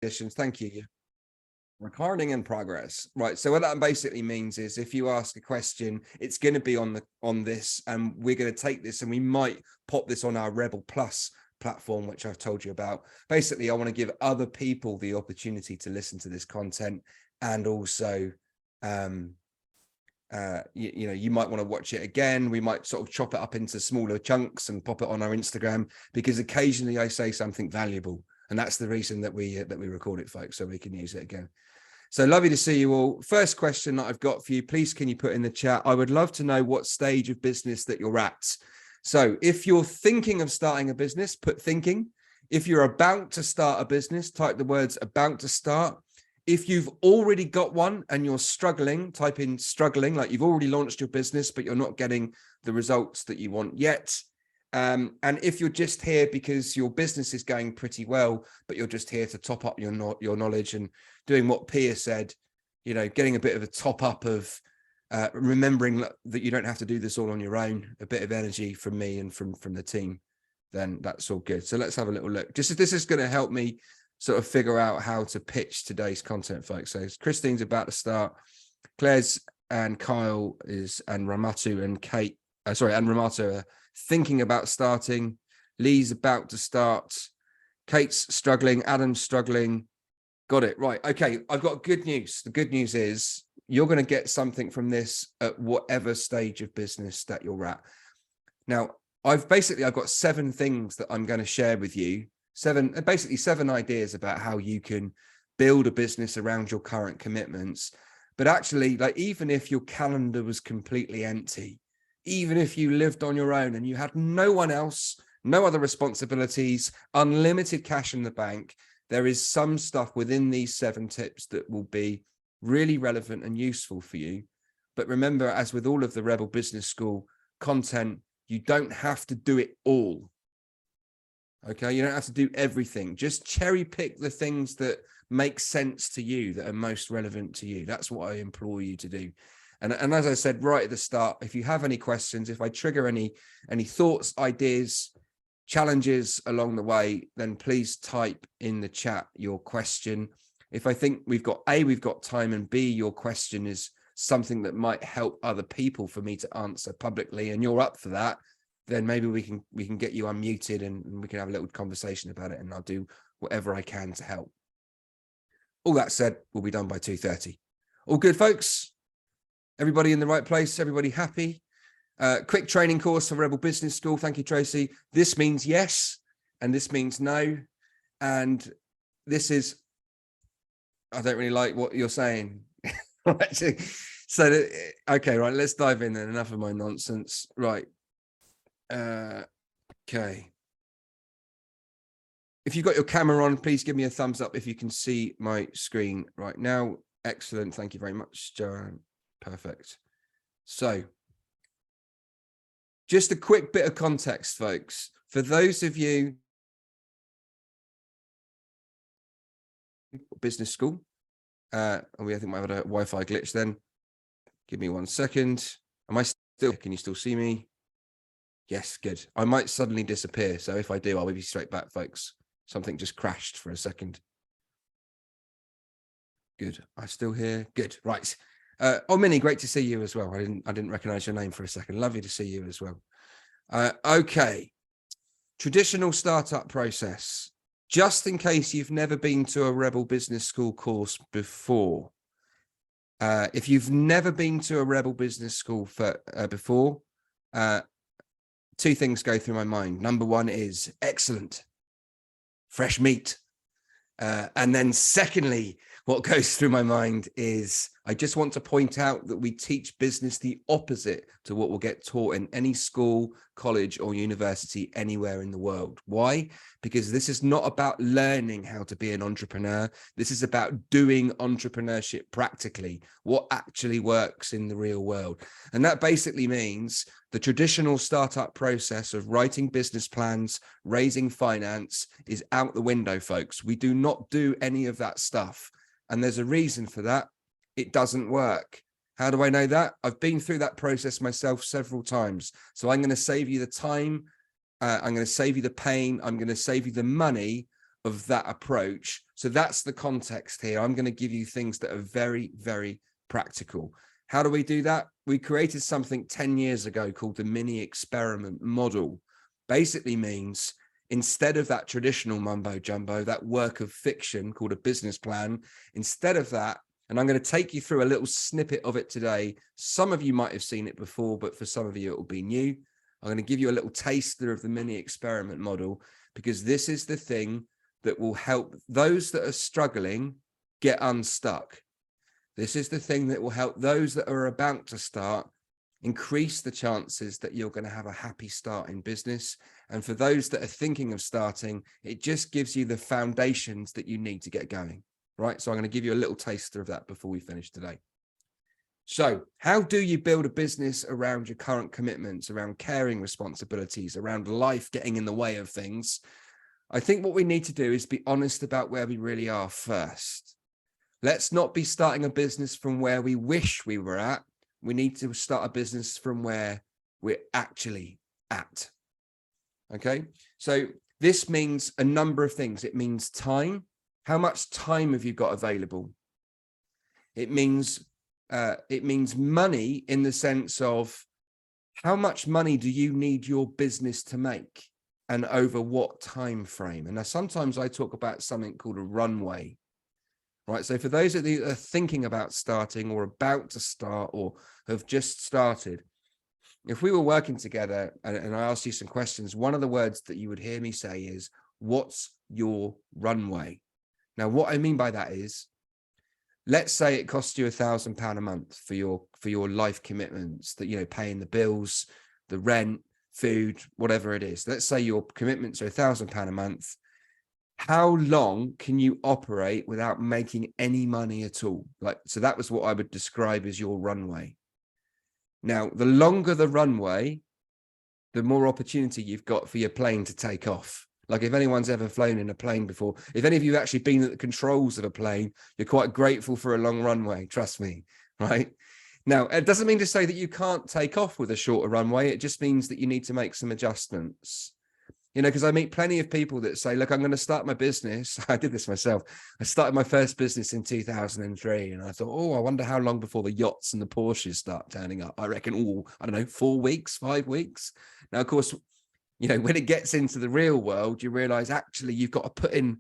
Congratulations. Thank you. Recording in progress. Right. So what that basically means is if you ask a question, it's going to be on this, and we're going to take this and we might pop this on our Rebel Plus platform, which I've told you about. Basically, I want to give other people the opportunity to listen to this content, and also you might want to watch it again. We might sort of chop it up into smaller chunks and pop it on our Instagram, because occasionally I say something valuable, and that's the reason that we record it, folks, so we can use it again. So lovely to see you all. First question that I've got for you, please can you put in the chat? I would love to know what stage of business that you're at. So if you're thinking of starting a business, put thinking. If you're about to start a business, type the words about to start. If you've already got one and you're struggling, type in struggling, like you've already launched your business, but you're not getting the results that you want yet. And if you're just here because your business is going pretty well, but you're just here to top up your knowledge and doing what Pia said, getting a bit of a top up of remembering that you don't have to do this all on your own, a bit of energy from me and from the team, then that's all good. So let's have a little look. This is going to help me sort of figure out how to pitch today's content, folks. So Christine's about to start. Claire's and Kyle and Ramatu and Kate, and Ramatu are thinking about starting. Lee's about to start. Kate's struggling. Adam's struggling. Got it. Right. Okay. I've got good news. The good news is you're going to get something from this at whatever stage of business that you're at. Now, I've got 7 things that I'm going to share with you. 7 ideas about how you can build a business around your current commitments. But actually, like, even if your calendar was completely empty, even if you lived on your own and you had no one else, no other responsibilities, unlimited cash in the bank, there is some stuff within these 7 tips that will be really relevant and useful for you. But remember, as with all of the Rebel Business School content, you don't have to do it all. Okay, you don't have to do everything. Just cherry pick the things that make sense to you, that are most relevant to you. That's what I implore you to do. And as I said right at the start, if you have any questions, if I trigger any thoughts, ideas, challenges along the way, then please type in the chat your question. If I think we've got time, and B, your question is something that might help other people for me to answer publicly, and you're up for that, then maybe we can get you unmuted and we can have a little conversation about it, and I'll do whatever I can to help. All that said, we'll be done by 2:30. All good, folks? Everybody in the right place? Everybody happy? Quick training course for Rebel Business School. Thank you, Tracy. This means yes, and this means no. And this is, I don't really like what you're saying. So, okay, right, let's dive in then. Enough of my nonsense. Right. Okay. If you've got your camera on, please give me a thumbs up if you can see my screen right now. Excellent. Thank you very much, Joanne. Perfect. So, just a quick bit of context, folks. For those of you business school, I think we have a Wi-Fi glitch then. Give me 1 second. Can you still see me? Yes, good. I might suddenly disappear. So if I do, I'll be straight back, folks. Something just crashed for a second. Good. I'm still here. Good. Right. Minnie, great to see you as well. I didn't recognize your name for a second. Lovely to see you as well. Okay. Traditional startup process. Just in case you've never been to a Rebel Business School course before. If you've never been to a Rebel Business School before, 2 things go through my mind. Number 1 is excellent, fresh meat. And then secondly, what goes through my mind is I just want to point out that we teach business the opposite to what will get taught in any school, college, or university anywhere in the world. Why? Because this is not about learning how to be an entrepreneur. This is about doing entrepreneurship practically, what actually works in the real world. And that basically means the traditional startup process of writing business plans, raising finance is out the window, folks. We do not do any of that stuff. And there's a reason for that. It doesn't work. How do I know that? I've been through that process myself several times. So I'm going to save you the time. I'm going to save you the pain. I'm going to save you the money of that approach. So that's the context here. I'm going to give you things that are very, very practical. How do we do that? We created something 10 years ago called the mini experiment model. Basically means instead of that traditional mumbo jumbo, that work of fiction called a business plan, instead of that, and I'm going to take you through a little snippet of it today. Some of you might have seen it before, but for some of you, it will be new. I'm going to give you a little taster of the mini experiment model, because this is the thing that will help those that are struggling get unstuck. This is the thing that will help those that are about to start increase the chances that you're going to have a happy start in business. And for those that are thinking of starting, it just gives you the foundations that you need to get going. Right. So I'm going to give you a little taster of that before we finish today. So how do you build a business around your current commitments, around caring responsibilities, around life getting in the way of things? I think what we need to do is be honest about where we really are first. Let's not be starting a business from where we wish we were at. We need to start a business from where we're actually at. Okay. So this means a number of things. It means time. How much time have you got available? It means money, in the sense of how much money do you need your business to make and over what time frame? And now sometimes I talk about something called a runway, right? So for those that are thinking about starting or about to start or have just started, if we were working together and I asked you some questions, one of the words that you would hear me say is, what's your runway? Now, what I mean by that is, let's say it costs you £1,000 a month for your life commitments, that, you know, paying the bills, the rent, food, whatever it is. Let's say your commitments are £1,000 a month. How long can you operate without making any money at all? So that was what I would describe as your runway. Now, the longer the runway, the more opportunity you've got for your plane to take off. Like, if anyone's ever flown in a plane before, if any of you have actually been at the controls of a plane, you're quite grateful for a long runway, trust me, right? Now, it doesn't mean to say that you can't take off with a shorter runway. It just means that you need to make some adjustments. You know, because I meet plenty of people that say, look, I'm going to start my business. I did this myself. I started my first business in 2003. And I thought, oh, I wonder how long before the yachts and the Porsches start turning up. I reckon, I don't know, 4 weeks, 5 weeks. Now, of course, you know, when it gets into the real world, you realize actually you've got to put in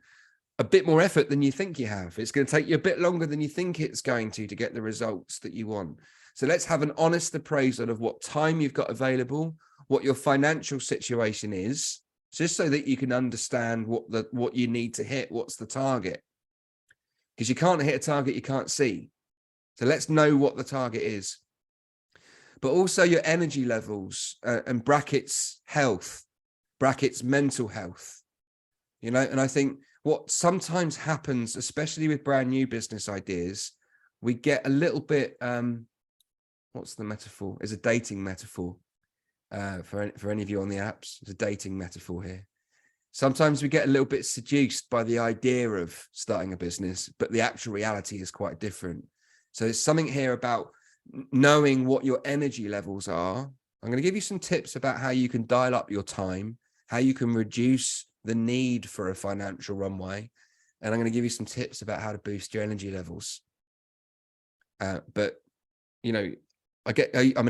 a bit more effort than you think you have. It's going to take you a bit longer than you think it's going to get the results that you want. So let's have an honest appraisal of what time you've got available, what your financial situation is, just so that you can understand what you need to hit. What's the target? Because you can't hit a target you can't see. So let's know what the target is. But also your energy levels, and brackets health, brackets mental health. You know, and I think what sometimes happens, especially with brand new business ideas, we get a little bit, what's the metaphor? It's a dating metaphor. For any of you on the apps, it's a dating metaphor here. Sometimes we get a little bit seduced by the idea of starting a business, but the actual reality is quite different. So there's something here about knowing what your energy levels are. I'm going to give you some tips about how you can dial up your time, how you can reduce the need for a financial runway, and I'm going to give you some tips about how to boost your energy levels. But, you know, I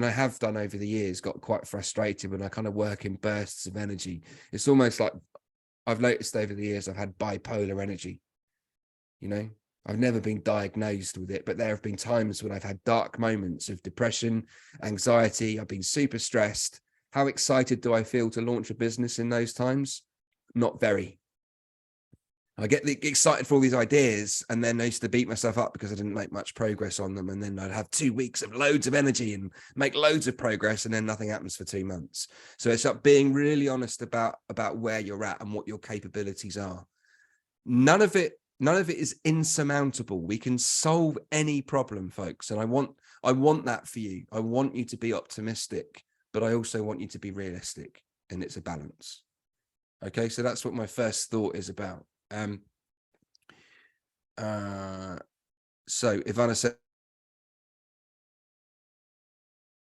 have done over the years, got quite frustrated when I kind of work in bursts of energy. It's almost like I've noticed over the years, I've had bipolar energy. You know, I've never been diagnosed with it, but there have been times when I've had dark moments of depression, anxiety. I've been super stressed. How excited do I feel to launch a business in those times? Not very. I get excited for all these ideas, and then I used to beat myself up because I didn't make much progress on them. And then I'd have 2 weeks of loads of energy and make loads of progress, and then nothing happens for 2 months. So it's up being really honest about where you're at and what your capabilities are. None of it is insurmountable. We can solve any problem, folks. And I want that for you. I want you to be optimistic, but I also want you to be realistic, and it's a balance. Okay, so that's what my first thought is about. So Ivana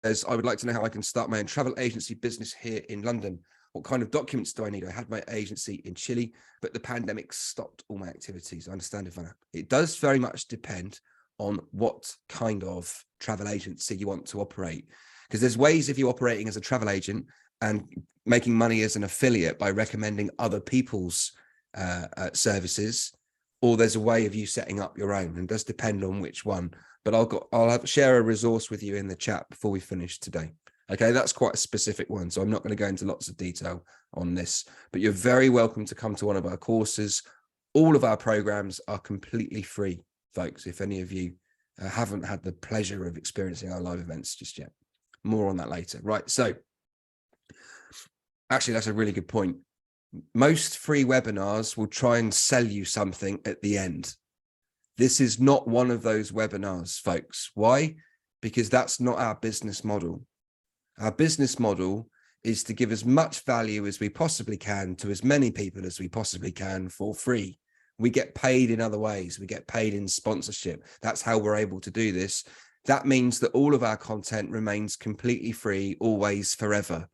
says, I would like to know how I can start my own travel agency business here in London. What kind of documents do I need? I had my agency in Chile, but the pandemic stopped all my activities. I understand if it does very much depend on what kind of travel agency you want to operate. Because there's ways if you're operating as a travel agent and making money as an affiliate by recommending other people's services, or there's a way of you setting up your own, and it does depend on which one. But I'll share a resource with you in the chat before we finish today. Okay, that's quite a specific one, so I'm not going to go into lots of detail on this, but you're very welcome to come to one of our courses. All of our programs are completely free, folks, if any of you haven't had the pleasure of experiencing our live events just yet. More on that later. Right, so actually, that's a really good point. Most free webinars will try and sell you something at the end. This is not one of those webinars, folks. Why? Because that's not our business model. Our business model is to give as much value as we possibly can to as many people as we possibly can for free. We get paid in other ways. We get paid in sponsorship. That's how we're able to do this. That means that all of our content remains completely free, always, forever,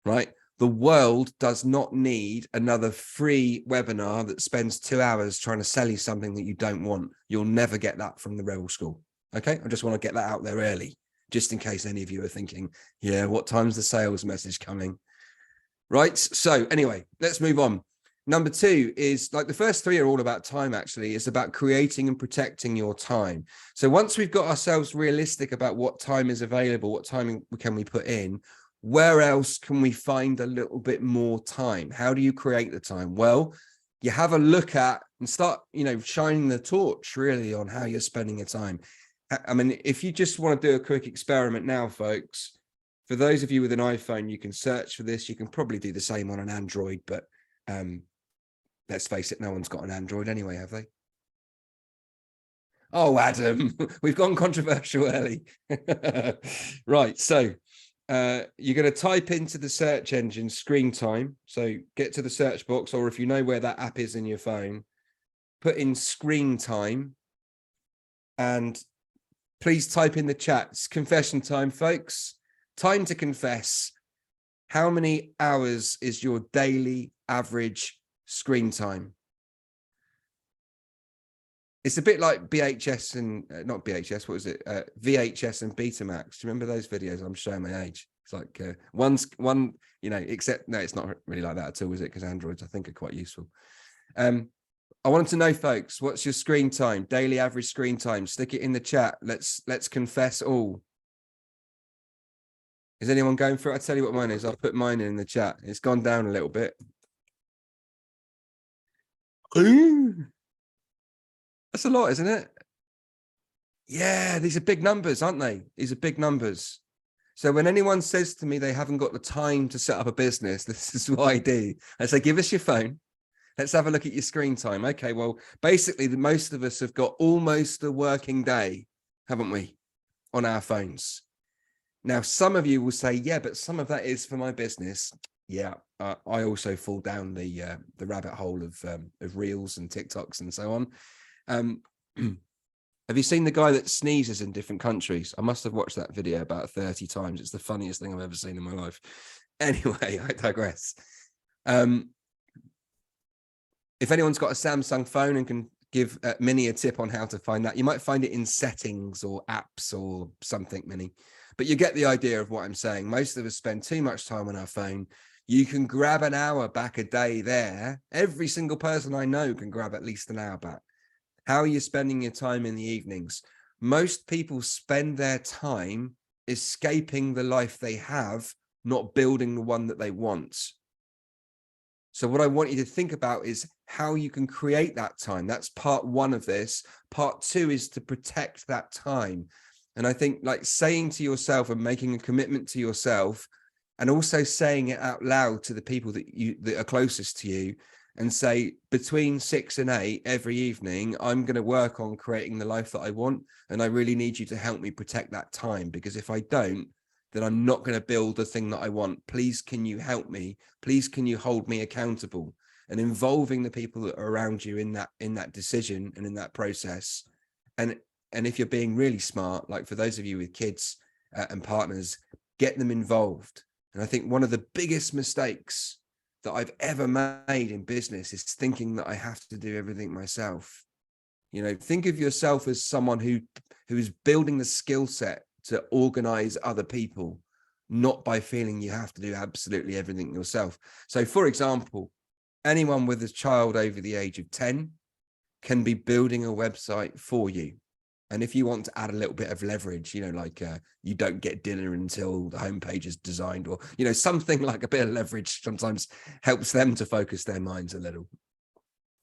right? The world does not need another free webinar that spends 2 hours trying to sell you something that you don't want. You'll never get that from the Rebel School. Okay, I just want to get that out there early, just in case any of you are thinking, yeah, what time's the sales message coming? Right, so anyway, let's move on. Number 2 is, like, the first 3 are all about time, actually. It's about creating and protecting your time. So once we've got ourselves realistic about what time is available, what time can we put in, where else can we find a little bit more time? How do you create the time? Well, you have a look at and start, shining the torch really on how you're spending your time. I mean, if you just want to do a quick experiment now, folks, for those of you with an iPhone, you can search for this. You can probably do the same on an Android, but let's face it, no one's got an Android anyway, have they? Oh, Adam, we've gone controversial early. Right, so you're going to type into the search engine screen time. So get to the search box, or if you know where that app is in your phone, put in screen time, and please type in the chat. It's confession time, folks. Time to confess. How many hours is your daily average screen time? It's a bit like BHS and not BHS. What was it? VHS and Betamax. Do you remember those videos? I'm showing my age. It's like one, except no, it's not really like that at all, is it? Because Androids, I think, are quite useful. I wanted to know, folks, what's your screen time? Daily average screen time. Stick it in the chat. Let's confess all. Is anyone going for it? I'll tell you what mine is. I'll put mine in the chat. It's gone down a little bit. That's a lot, isn't it? Yeah, these are big numbers, aren't they? These are big numbers. So when anyone says to me they haven't got the time to set up a business, this is what I do. I say, give us your phone. Let's have a look at your screen time. Okay, well, basically, most of us have got almost a working day, haven't we, on our phones? Now, some of you will say, yeah, but some of that is for my business. Yeah, I also fall down the rabbit hole of Reels and TikToks and so on. Have you seen the guy that sneezes in different countries? I must have watched that video about 30 times. It's the funniest thing I've ever seen in my life. Anyway, I digress. If anyone's got a Samsung phone and can give Minnie a tip on how to find that, you might find it in settings or apps or something, Minnie. But you get the idea of what I'm saying. Most of us spend too much time on our phone. You can grab an hour back a day there. Every single person I know can grab at least an hour back. How are you spending your time in the evenings? Most people spend their time escaping the life they have, not building the one that they want. So what I want you to think about is how you can create that time. That's part 1 of this. Part 2 is to protect that time. And I think, like, saying to yourself and making a commitment to yourself, and also saying it out loud to the people that are closest to you, and say, between 6 and 8 every evening, I'm going to work on creating the life that I want. And I really need you to help me protect that time, because if I don't, then I'm not going to build the thing that I want. Please, can you help me? Please, can you hold me accountable? And involving the people that are around you in that decision and in that process. And if you're being really smart, like for those of you with kids and partners, get them involved. And I think one of the biggest mistakes that I've ever made in business is thinking that I have to do everything myself. You know, think of yourself as someone who is building the skill set to organize other people, not by feeling you have to do absolutely everything yourself. So, for example, anyone with a child over the age of 10 can be building a website for you. And if you want to add a little bit of leverage, you know, like you don't get dinner until the homepage is designed, or, you know, something like a bit of leverage sometimes helps them to focus their minds a little.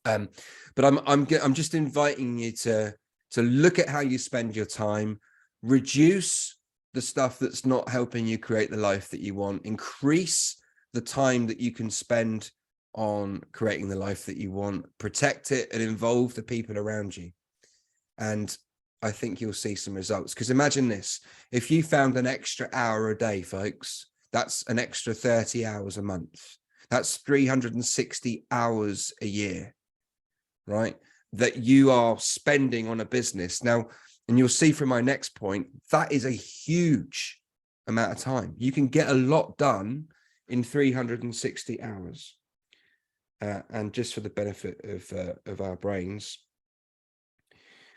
But I'm just inviting you to look at how you spend your time, reduce the stuff that's not helping you create the life that you want, increase the time that you can spend on creating the life that you want, protect it, and involve the people around you. And I think you'll see some results. Because imagine this, if you found an extra hour a day, folks, that's an extra 30 hours a month. That's 360 hours a year, right? That you are spending on a business. Now, and you'll see from my next point, that is a huge amount of time. You can get a lot done in 360 hours. And just for the benefit of our brains,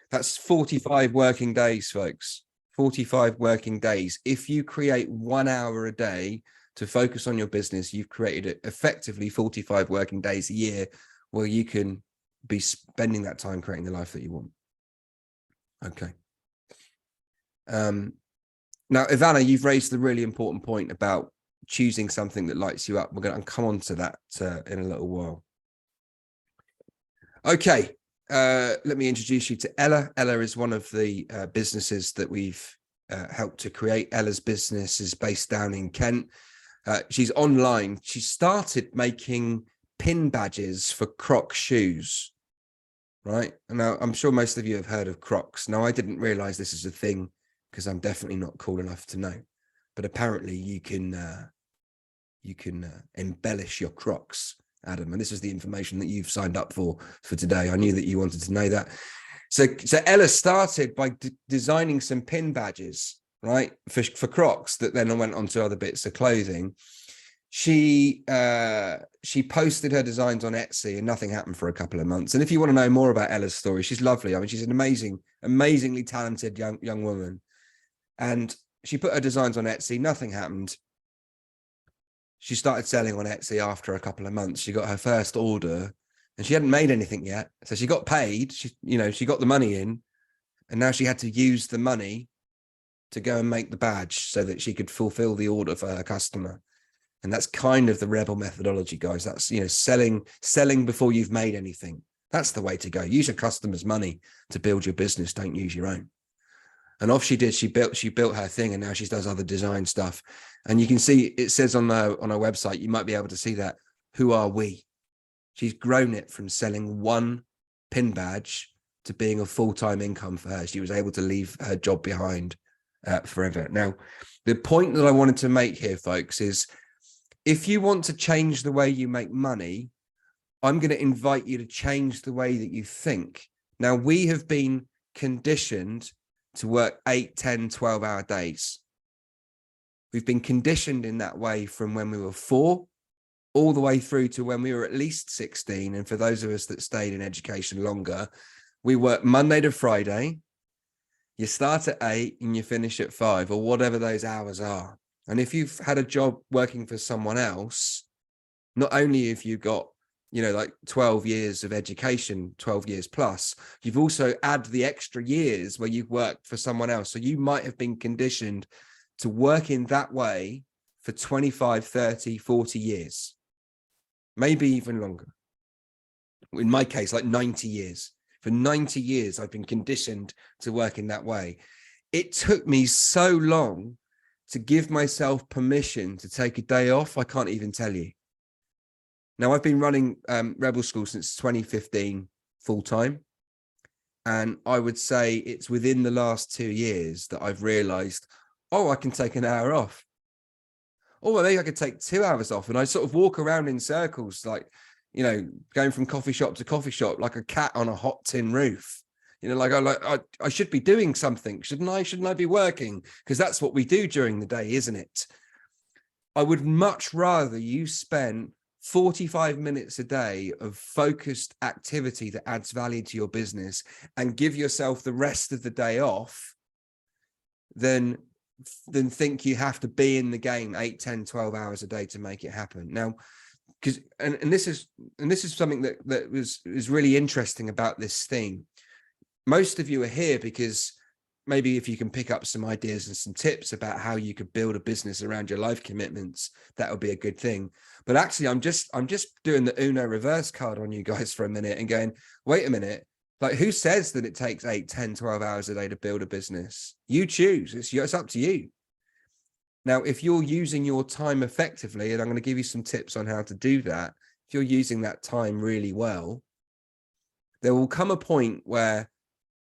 that's 45 working days, folks. 45 working days. If you create 1 hour a day to focus on your business, you've created effectively 45 working days a year where you can be spending that time creating the life that you want. Okay. Now, Ivana, you've raised the really important point about choosing something that lights you up. We're going to come on to that in a little while. Okay. Let me introduce you to Ella. Ella is one of the businesses that we've helped to create. Ella's business is based down in Kent. She's online. She started making pin badges for Crocs shoes, right? And now I'm sure most of you have heard of Crocs. Now, I didn't realize this is a thing because I'm definitely not cool enough to know. But apparently you can embellish your Crocs, Adam, and this is the information that you've signed up for today. I knew that you wanted to know that. So Ella started by designing some pin badges, right, for Crocs that then went on to other bits of clothing. She posted her designs on Etsy and nothing happened for a couple of months. And if you want to know more about Ella's story, she's lovely. I mean, she's an amazingly talented young woman. And she put her designs on Etsy, nothing happened. She started selling on Etsy after a couple of months. She got her first order and she hadn't made anything yet. So she got paid. She got the money in, and now she had to use the money to go and make the badge so that she could fulfill the order for her customer. And that's kind of the rebel methodology, guys. That's, selling before you've made anything. That's the way to go. Use your customers' money to build your business. Don't use your own. And off she did. She built her thing, and now she does other design stuff. And you can see it says on our website, you might be able to see that. Who are we? She's grown it from selling one pin badge to being a full-time income for her. She was able to leave her job behind forever. Now, the point that I wanted to make here, folks, is if you want to change the way you make money, I'm going to invite you to change the way that you think. Now, we have been conditioned to work 8, 10, 12-hour days. We've been conditioned in that way from when we were 4 all the way through to when we were at least 16. And for those of us that stayed in education longer, we work Monday to Friday. You start at 8 and you finish at 5, or whatever those hours are. And if you've had a job working for someone else, not only have you got, like 12 years of education, 12 years plus, you've also add the extra years where you've worked for someone else. So you might have been conditioned to work in that way for 25, 30, 40 years, maybe even longer. In my case, like 90 years. For 90 years, I've been conditioned to work in that way. It took me so long to give myself permission to take a day off. I can't even tell you. Now, I've been running Rebel School since 2015 full-time. And I would say it's within the last 2 years that I've realized, I can take an hour off. Well, maybe I could take 2 hours off. And I sort of walk around in circles, like, going from coffee shop to coffee shop, like a cat on a hot tin roof. I should be doing something, shouldn't I? Shouldn't I be working? Because that's what we do during the day, isn't it? I would much rather you spend 45 minutes a day of focused activity that adds value to your business and give yourself the rest of the day off, then think you have to be in the game 8, 10, 12 hours a day to make it happen. Now, because and this is something that is really interesting about this theme. Most of you are here because maybe if you can pick up some ideas and some tips about how you could build a business around your life commitments, that would be a good thing. But actually, I'm just doing the Uno reverse card on you guys for a minute and going, wait a minute, like who says that it takes 8, 10, 12 hours a day to build a business? You choose. It's up to you. Now, if you're using your time effectively, and I'm going to give you some tips on how to do that, if you're using that time really well, there will come a point where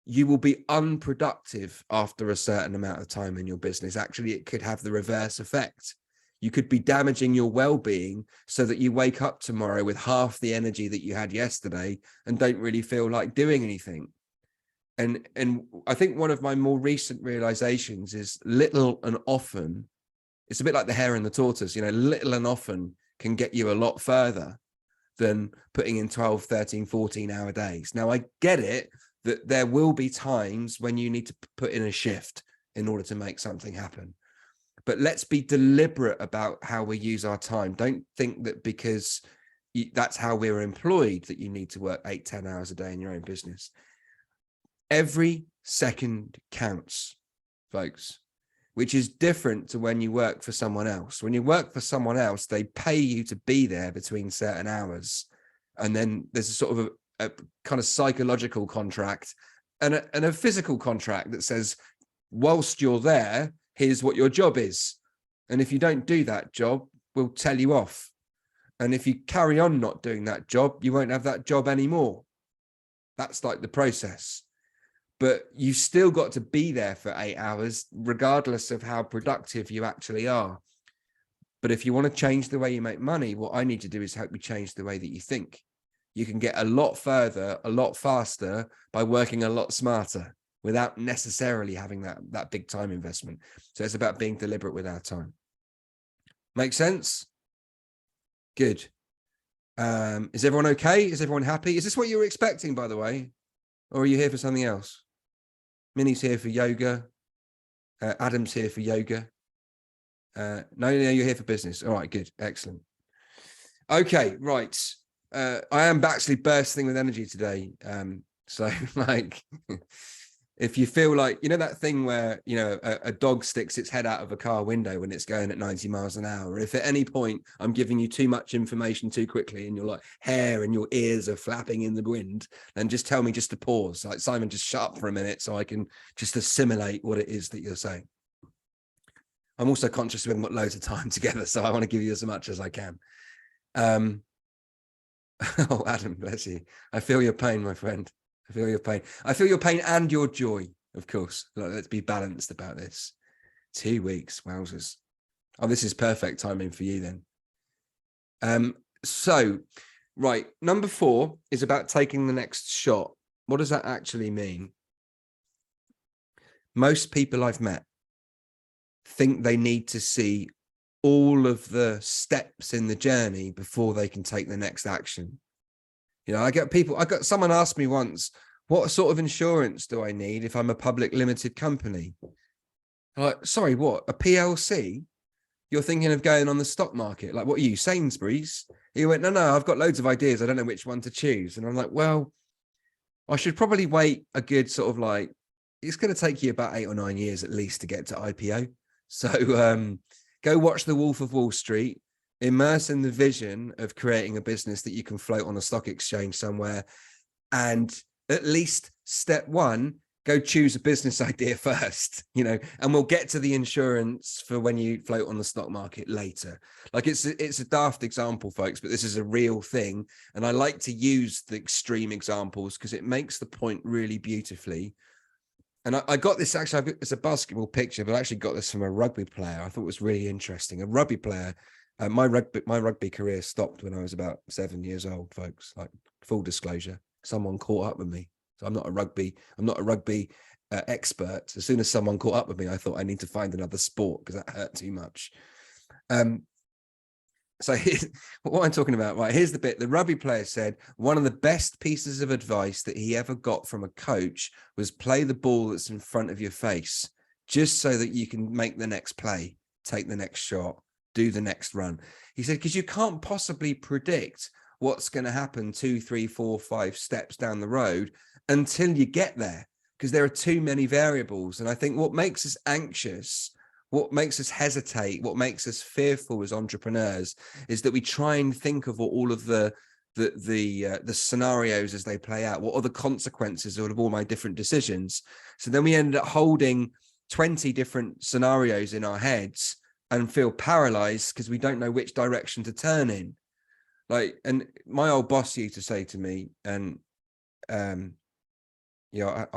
you will be unproductive after a certain amount of time in your business. Actually, it could have the reverse effect. You could be damaging your well-being so that you wake up tomorrow with half the energy that you had yesterday and don't really feel like doing anything. And I think one of my more recent realizations is little and often, it's a bit like the hare and the tortoise, little and often can get you a lot further than putting in 12, 13, 14-hour days. Now, I get it that there will be times when you need to put in a shift in order to make something happen. But let's be deliberate about how we use our time. Don't think that because that's how we're employed that you need to work 8, 10 hours a day in your own business. Every second counts, folks, which is different to when you work for someone else. When you work for someone else, they pay you to be there between certain hours. And then there's a sort of a kind of psychological contract and a physical contract that says, whilst you're there, here's what your job is. And if you don't do that job, we'll tell you off. And if you carry on not doing that job, you won't have that job anymore. That's like the process. But you've still got to be there for 8 hours, regardless of how productive you actually are. But if you want to change the way you make money, what I need to do is help you change the way that you think. You can get a lot further, a lot faster by working a lot smarter without necessarily having that big time investment. So it's about being deliberate with our time. Make sense? Good. Is everyone okay? Is everyone happy? Is this what you were expecting, by the way? Or are you here for something else? Minnie's here for yoga. Adam's here for yoga. No, you're here for business. All right, good. Excellent. Okay, right. I am actually bursting with energy today. So like, if you feel like, that thing where, a dog sticks its head out of a car window when it's going at 90 miles an hour, if at any point I'm giving you too much information too quickly and your hair and your ears are flapping in the wind, then just tell me just to pause. Like, Simon, just shut up for a minute so I can just assimilate what it is that you're saying. I'm also conscious we haven't got loads of time together, so I want to give you as much as I can. Oh, Adam, bless you. I feel your pain, my friend. I feel your pain. I feel your pain and your joy, of course. Let's be balanced about this. 2 weeks, wowzers. Oh, this is perfect timing for you then. So, right, number 4 is about taking the next shot. What does that actually mean? Most people I've met think they need to see all of the steps in the journey before they can take the next action. I got someone asked me once, what sort of insurance do I need if I'm a public limited company? I'm like, sorry, what, a PLC? You're thinking of going on the stock market? Like, what are you, Sainsbury's? He went, no, I've got loads of ideas. I don't know which one to choose. And I'm like, well, I should probably wait a good sort of it's going to take you about 8 or 9 years at least to get to IPO. So go watch The Wolf of Wall Street, immerse in the vision of creating a business that you can float on a stock exchange somewhere. And at least step 1, go choose a business idea first, and we'll get to the insurance for when you float on the stock market later. Like it's a daft example, folks, but this is a real thing. And I like to use the extreme examples because it makes the point really beautifully. And I got this, actually, it's a basketball picture, but I actually got this from a rugby player. I thought it was really interesting. A rugby player, my rugby career stopped when I was about 7 years old, folks, like full disclosure. Someone caught up with me. So I'm not a rugby expert. As soon as someone caught up with me, I thought I need to find another sport because that hurt too much. So what I'm talking about, right? Here's the bit. The rugby player said one of the best pieces of advice that he ever got from a coach was play the ball that's in front of your face, just so that you can make the next play, take the next shot, do the next run. He said, because you can't possibly predict what's going to happen 2, 3, 4, 5 steps down the road until you get there, because there are too many variables. And I think what makes us anxious, what makes us hesitate, what makes us fearful as entrepreneurs is that we try and think of all of the scenarios as they play out. What are the consequences of all my different decisions? So then we end up holding 20 different scenarios in our heads and feel paralyzed because we don't know which direction to turn in. Like, and my old boss used to say to me, and I'll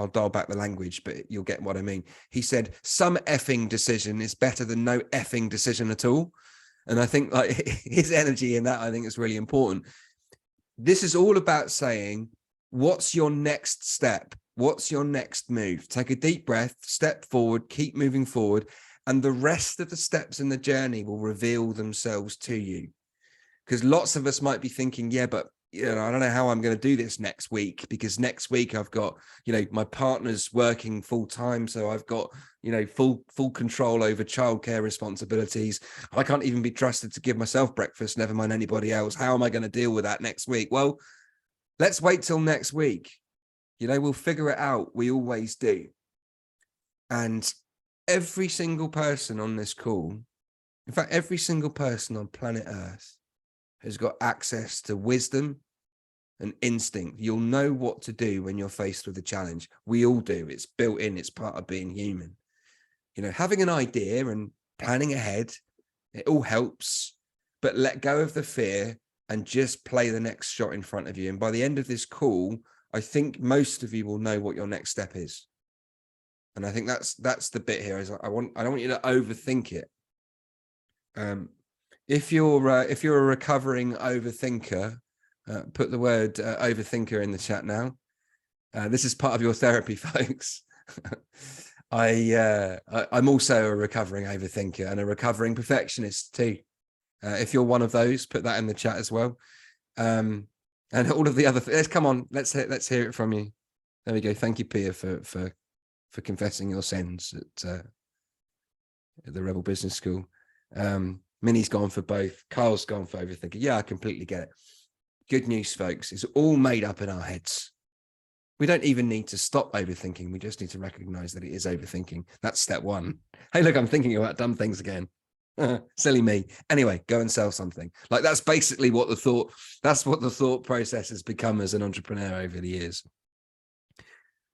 dial back the language, but you'll get what I mean. He said, some effing decision is better than no effing decision at all. And I think like his energy in that, I think is really important. This is all about saying, what's your next step? What's your next move? Take a deep breath, step forward, keep moving forward. And the rest of the steps in the journey will reveal themselves to you. Because lots of us might be thinking, yeah, but I don't know how I'm going to do this next week, because next week I've got, my partner's working full time. So I've got, full control over childcare responsibilities. I can't even be trusted to give myself breakfast, never mind anybody else. How am I going to deal with that next week? Well, let's wait till next week. We'll figure it out. We always do. And every single person on this call, in fact, every single person on planet Earth has got access to wisdom and instinct. You'll know what to do when you're faced with a challenge. We all do. It's built in. It's part of being human. Having an idea and planning ahead, it all helps, but let go of the fear and just play the next shot in front of you. And by the end of this call, I think most of you will know what your next step is. And I think that's the bit here. Is I don't want you to overthink it. If you're a recovering overthinker, put the word overthinker in the chat now. This is part of your therapy, folks. I'm also a recovering overthinker and a recovering perfectionist too. If you're one of those, put that in the chat as well. And all of the other things. Come on, let's hear it from you. There we go. Thank you, Pia, for confessing your sins at the Rebel Business School. Minnie's gone for both. Carl's gone for overthinking. Yeah, I completely get it. Good news, folks. It's all made up in our heads. We don't even need to stop overthinking. We just need to recognize that it is overthinking. That's step one. Hey, look, I'm thinking about dumb things again. Silly me. Anyway, go and sell something. Like, that's basically what the thought process has become as an entrepreneur over the years.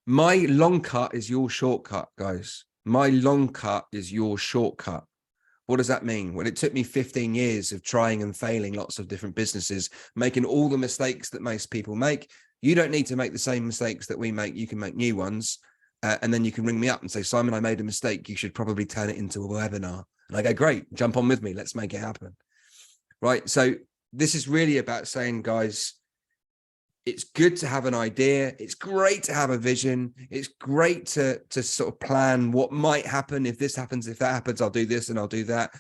My long cut is your shortcut, guys. My long cut is your shortcut. What does that mean? Well, it took me 15 years of trying and failing lots of different businesses, making all the mistakes that most people make. You don't need to make the same mistakes that we make. You can make new ones. And then you can ring me up and say, Simon, I made a mistake. You should probably turn it into a webinar. And I go, great, jump on with me. Let's make it happen. Right. So this is really about saying, guys, it's good to have an idea. It's great to have a vision. It's great to sort of plan what might happen. If this happens, if that happens, I'll do this and I'll do that.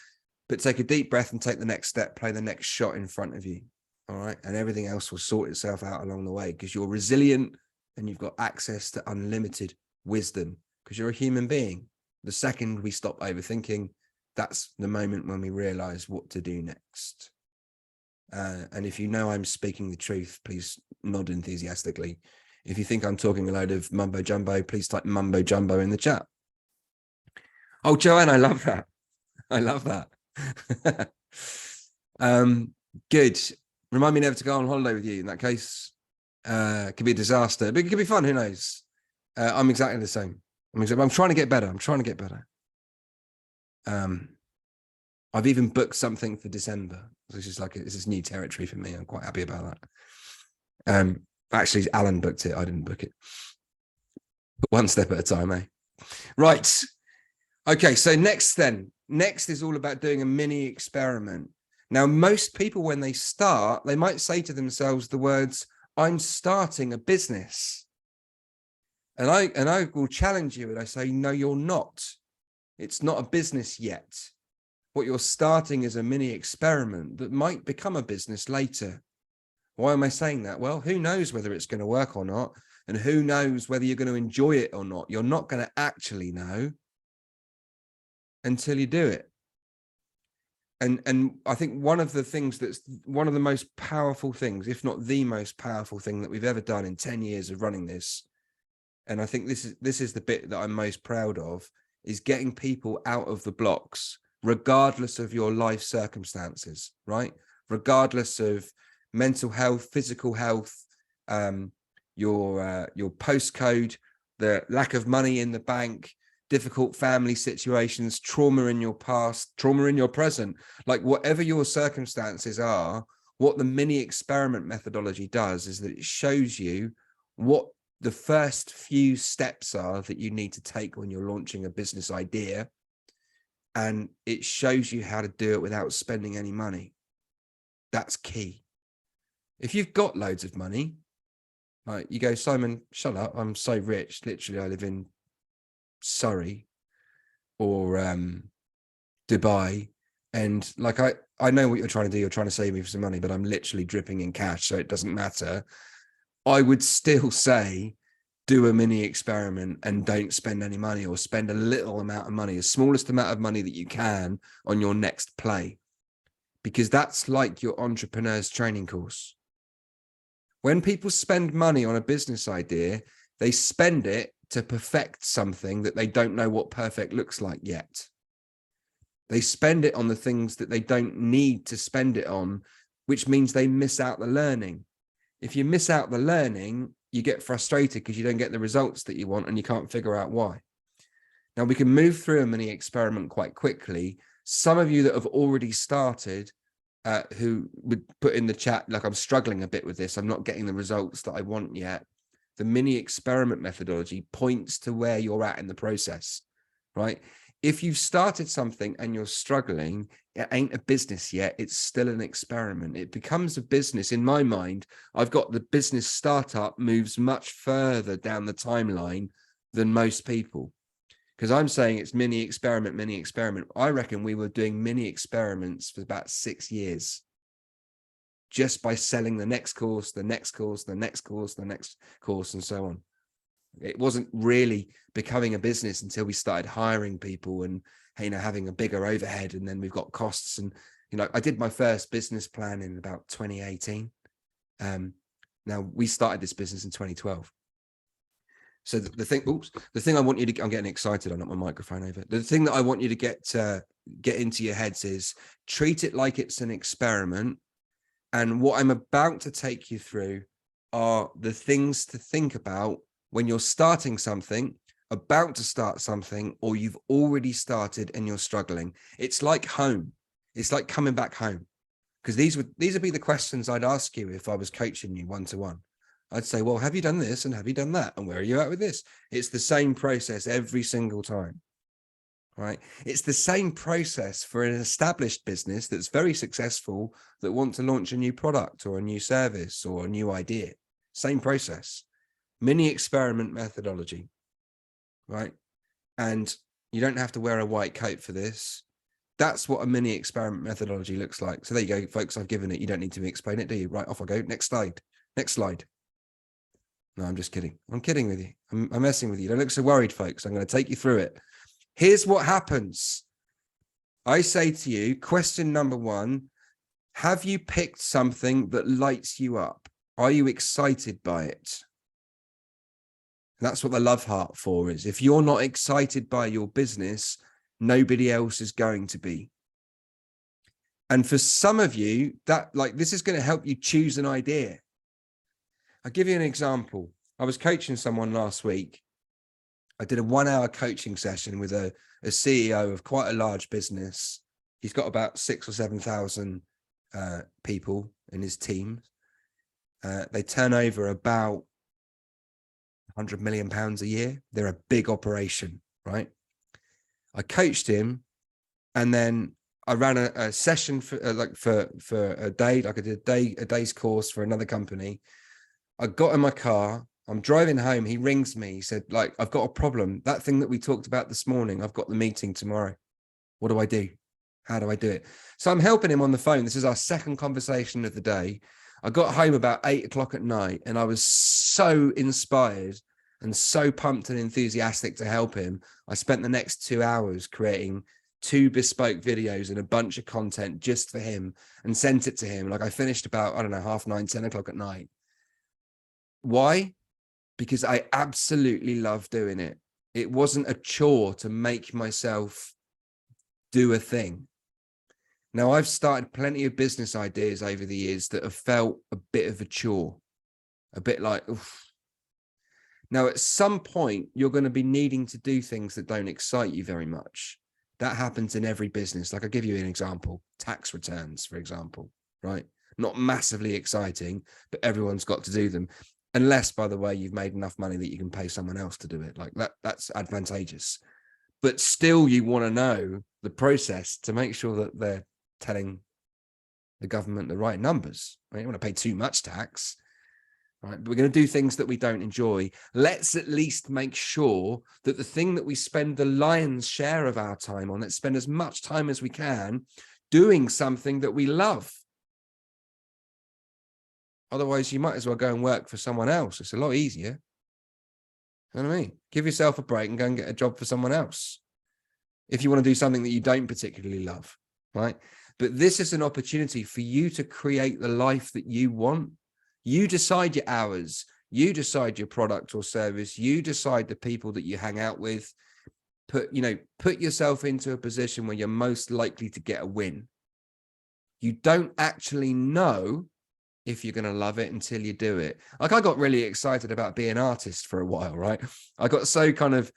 But take a deep breath and take the next step, play the next shot in front of you. All right. And everything else will sort itself out along the way, because you're resilient and you've got access to unlimited wisdom, because you're a human being. The second we stop overthinking, that's the moment when we realize what to do next. And if you know I'm speaking the truth, please nod enthusiastically. If you think I'm talking a load of mumbo jumbo, please type mumbo jumbo in the chat. Oh, Joanne, I love that. I love that. Good. Remind me never to go on holiday with you. In that case, it could be a disaster, but it could be fun. Who knows? I'm exactly the same. I'm trying to get better. I'm trying to get better. I've even booked something for December. This is new territory for me. I'm quite happy about that. Actually, Alan booked it. I didn't book it. But one step at a time, eh? Right. Okay. So next is all about doing a mini experiment. Now, most people, when they start, they might say to themselves the words, I'm starting a business. And I will challenge you and I say, no, you're not. It's not a business yet. What you're starting is a mini experiment that might become a business later. Why am I saying that? Well, who knows whether it's going to work or not? And who knows whether you're going to enjoy it or not? You're not going to actually know until you do it. And I think one of the things that's one of the most powerful things, if not the most powerful thing that we've ever done in 10 years of running this, and I think this is the bit that I'm most proud of, is getting people out of the blocks, regardless of your life circumstances, right? Regardless of mental health, physical health, your postcode, the lack of money in the bank, difficult family situations, trauma in your past, trauma in your present, like whatever your circumstances are, what the mini experiment methodology does is that it shows you what the first few steps are that you need to take when you're launching a business idea. And it shows you how to do it without spending any money. That's key. If you've got loads of money, like you go, Simon, shut up, I'm so rich. Literally, I live in Surrey or Dubai. And like, I know what you're trying to do. You're trying to save me for some money, but I'm literally dripping in cash. So it doesn't matter. I would still say, do a mini experiment and don't spend any money, or spend a little amount of money, the smallest amount of money that you can on your next play, because that's like your entrepreneur's training course. When people spend money on a business idea, they spend it to perfect something that they don't know what perfect looks like yet. They spend it on the things that they don't need to spend it on, which means they miss out the learning. If you miss out the learning, you get frustrated because you don't get the results that you want and you can't figure out why. Now, we can move through a mini experiment quite quickly. Some of you that have already started, who would put in the chat, like, I'm struggling a bit with this, I'm not getting the results that I want yet. The mini experiment methodology points to where you're at in the process, right? If you've started something and you're struggling, it ain't a business yet. It's still an experiment. It becomes a business. In my mind, I've got the business startup moves much further down the timeline than most people, because I'm saying it's mini experiment, mini experiment. I reckon we were doing mini experiments for about 6 years, just by selling the next course, the next course, the next course, the next course, and so on. It wasn't really becoming a business until we started hiring people and, you know, having a bigger overhead, and then we've got costs. And, you know, I did my first business plan in about 2018. Now we started this business in 2012. So the thing I want you to, I'm getting excited. I knocked my microphone over. The thing that I want you to get into your heads is treat it like it's an experiment. And what I'm about to take you through are the things to think about when you're starting something, about to start something, or you've already started and you're struggling. It's like home. It's like coming back home. Because these would be the questions I'd ask you if I was coaching you one-to-one. I'd say, well, have you done this and have you done that? And where are you at with this? It's the same process every single time, right? It's the same process for an established business that's very successful, that want to launch a new product or a new service or a new idea. Same process. Mini experiment methodology, right? And you don't have to wear a white coat for this. That's what a mini experiment methodology looks like. So there you go, folks. I've given it. You don't need to explain it, do you? Right, off I go. Next slide. Next slide. No, I'm just kidding. I'm kidding with you. I'm messing with you. Don't look so worried, folks. I'm going to take you through it. Here's what happens. I say to you, question number 1, have you picked something that lights you up? Are you excited by it? That's what the love heart for is. If you're not excited by your business, nobody else is going to be. And for some of you, that, like, this is going to help you choose an idea. I'll give you an example. I was coaching someone last week. I did a 1-hour coaching session with a CEO of quite a large business. He's got about 6,000 or 7,000 people in his team. They turn over about £100 million a year. They're a big operation, right? I coached him, and then I ran a session for a day. Like I did a day's course for another company. I got in my car. I'm driving home. He rings me. He said, like, I've got a problem. That thing that we talked about this morning, I've got the meeting tomorrow. What do I do? How do I do it? So I'm helping him on the phone. This is our second conversation of the day. I got home about 8 o'clock at night and I was so inspired and so pumped and enthusiastic to help him. I spent the next 2 hours creating 2 bespoke videos and a bunch of content just for him and sent it to him. Like I finished about, I don't know, 9:30, 10 o'clock at night. Why? Because I absolutely love doing it. It wasn't a chore to make myself do a thing. Now, I've started plenty of business ideas over the years that have felt a bit of a chore, a bit like, oof. Now, at some point, you're going to be needing to do things that don't excite you very much. That happens in every business. Like I'll give you an example, tax returns, for example, right? Not massively exciting, but everyone's got to do them. Unless, by the way, you've made enough money that you can pay someone else to do it. Like that's advantageous. But still, you want to know the process to make sure that they're telling the government the right numbers. Right? You don't want to pay too much tax. Right? But we're going to do things that we don't enjoy. Let's at least make sure that the thing that we spend the lion's share of our time on, let's spend as much time as we can doing something that we love. Otherwise, you might as well go and work for someone else. It's a lot easier. You know what I mean? Give yourself a break and go and get a job for someone else. If you want to do something that you don't particularly love, right? But this is an opportunity for you to create the life that you want. You decide your hours. You decide your product or service. You decide the people that you hang out with. Put yourself into a position where you're most likely to get a win. You don't actually know if you're going to love it until you do it. Like I got really excited about being an artist for a while, right? I got so kind of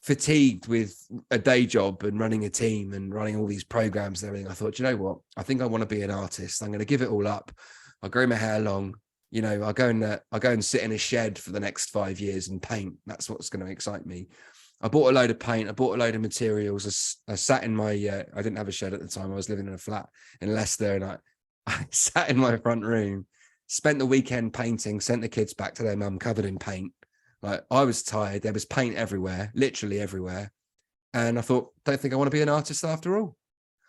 fatigued with a day job and running a team and running all these programs and everything. I thought, you know what? I think I want to be an artist. I'm going to give it all up. I'll grow my hair long. You know, I'll go and sit in a shed for the next 5 years and paint. That's what's going to excite me. I bought a load of paint. I bought a load of materials. I sat in my, I didn't have a shed at the time. I was living in a flat in Leicester and I sat in my front room, spent the weekend painting, sent the kids back to their mum covered in paint. Like I was tired. There was paint everywhere, literally everywhere. And I thought, don't think I want to be an artist after all.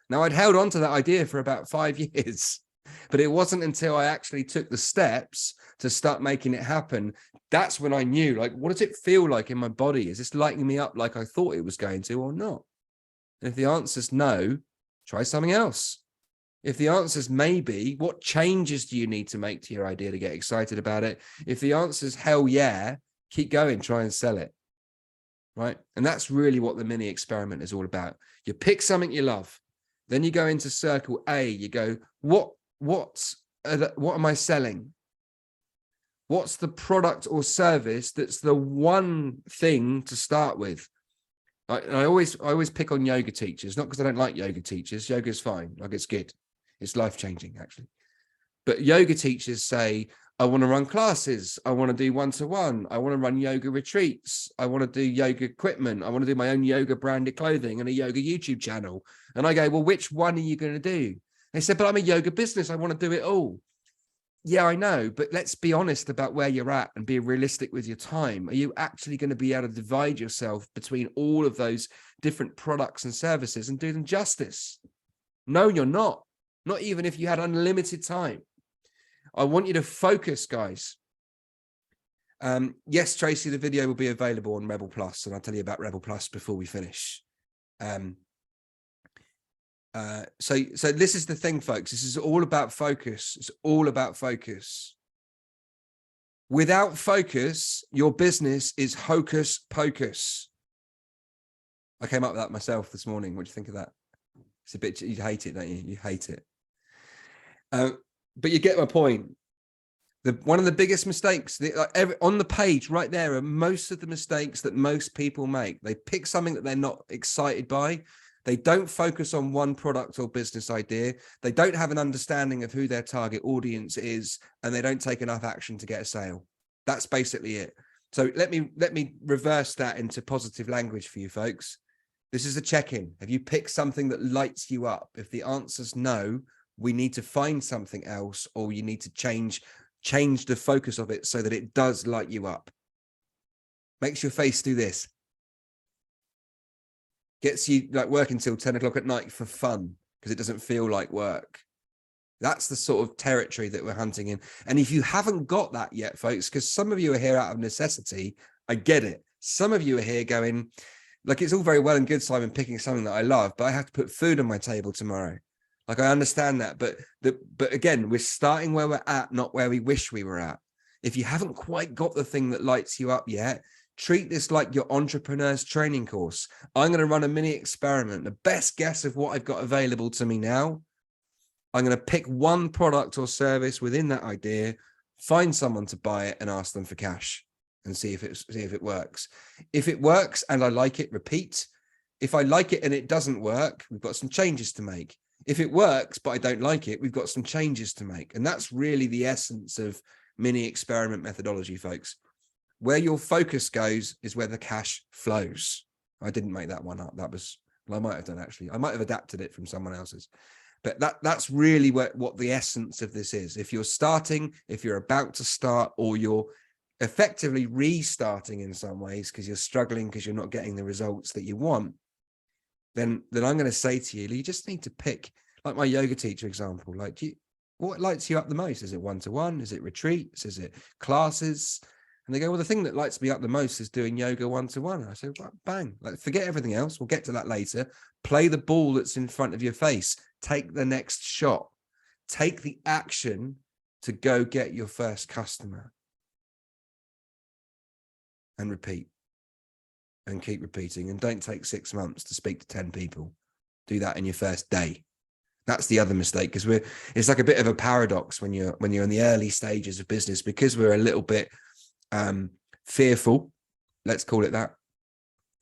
Now I'd held on to that idea for about 5 years, but it wasn't until I actually took the steps to start making it happen. That's when I knew, like, what does it feel like in my body? Is this lighting me up like I thought it was going to or not? And if the answer is no, try something else. If the answer is maybe, what changes do you need to make to your idea to get excited about it? If the answer is hell yeah, keep going, try and sell it, right? And that's really what the mini experiment is all about. You pick something you love, then you go into circle A, you go, what am I selling? What's the product or service that's the one thing to start with? I always pick on yoga teachers, not because I don't like yoga teachers. Yoga is fine, like it's good. It's life-changing, actually. But yoga teachers say, I want to run classes. I want to do one-to-one. I want to run yoga retreats. I want to do yoga equipment. I want to do my own yoga branded clothing and a yoga YouTube channel. And I go, well, which one are you going to do? They said, but I'm a yoga business. I want to do it all. Yeah, I know. But let's be honest about where you're at and be realistic with your time. Are you actually going to be able to divide yourself between all of those different products and services and do them justice? No, you're not. Not even if you had unlimited time. I want you to focus, guys. Yes, Tracy, the video will be available on Rebel Plus, and I'll tell you about Rebel Plus before we finish. So this is the thing, folks. This is all about focus. It's all about focus. Without focus, your business is hocus pocus. I came up with that myself this morning. What do you think of that? It's a bit, you hate it, don't you? You hate it. But you get my point. One of the biggest mistakes on the page right there are most of the mistakes that most people make. They pick something that they're not excited by. They don't focus on one product or business idea. They don't have an understanding of who their target audience is, and they don't take enough action to get a sale. That's basically it. So let me reverse that into positive language for you folks. This is a check-in. Have you picked something that lights you up? If the answer's no, we need to find something else, or you need to change the focus of it so that it does light you up. Makes your face do this. Gets you like working till 10 o'clock at night for fun. because it doesn't feel like work. That's the sort of territory that we're hunting in. And if you haven't got that yet, folks, because some of you are here out of necessity, I get it. Some of you are here going, like, it's all very well and good, Simon, picking something that I love, but I have to put food on my table tomorrow. Like, I understand that, but again, we're starting where we're at, not where we wish we were at. If you haven't quite got the thing that lights you up yet, treat this like your entrepreneur's training course. I'm going to run a mini experiment. The best guess of what I've got available to me now, I'm going to pick one product or service within that idea, find someone to buy it and ask them for cash and see if it works. If it works and I like it, repeat. If I like it and it doesn't work, we've got some changes to make. If it works, but I don't like it, we've got some changes to make. And that's really the essence of mini experiment methodology, folks. Where your focus goes is where the cash flows. I didn't make that one up. That was, well, I might have done actually. I might have adapted it from someone else's. But that's really what the essence of this is. If you're starting, if you're about to start, or you're effectively restarting in some ways because you're struggling because you're not getting the results that you want, then I'm going to say to you, you just need to pick, like my yoga teacher example, like what lights you up the most? Is it one-to-one? Is it retreats? Is it classes? And they go, well, the thing that lights me up the most is doing yoga one-to-one. I say, well, bang, like, forget everything else. We'll get to that later. Play the ball that's in front of your face. Take the next shot. Take the action to go get your first customer. And repeat. And keep repeating. And don't take 6 months to speak to 10 people. Do that in your first day. That's the other mistake, because it's like a bit of a paradox when you're in the early stages of business, because we're a little bit fearful, let's call it that,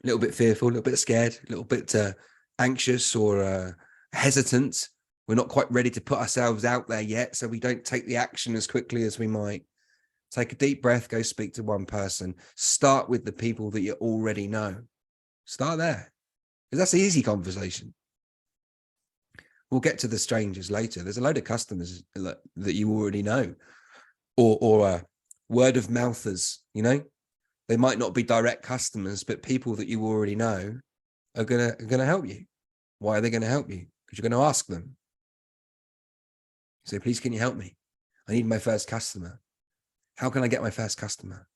a little bit fearful, a little bit scared, a little bit anxious or hesitant. We're not quite ready to put ourselves out there yet, so we don't take the action as quickly as we might. Take a deep breath, go speak to one person. Start with the people that you already know. Start there, because that's the easy conversation. We'll get to the strangers later. There's a load of customers that you already know, or word of mouthers, you know. They might not be direct customers, but people that you already know are gonna help you. Why are they going to help you? Because you're going to ask them. So, please, can you help me? I need my first customer. How can I get my first customer?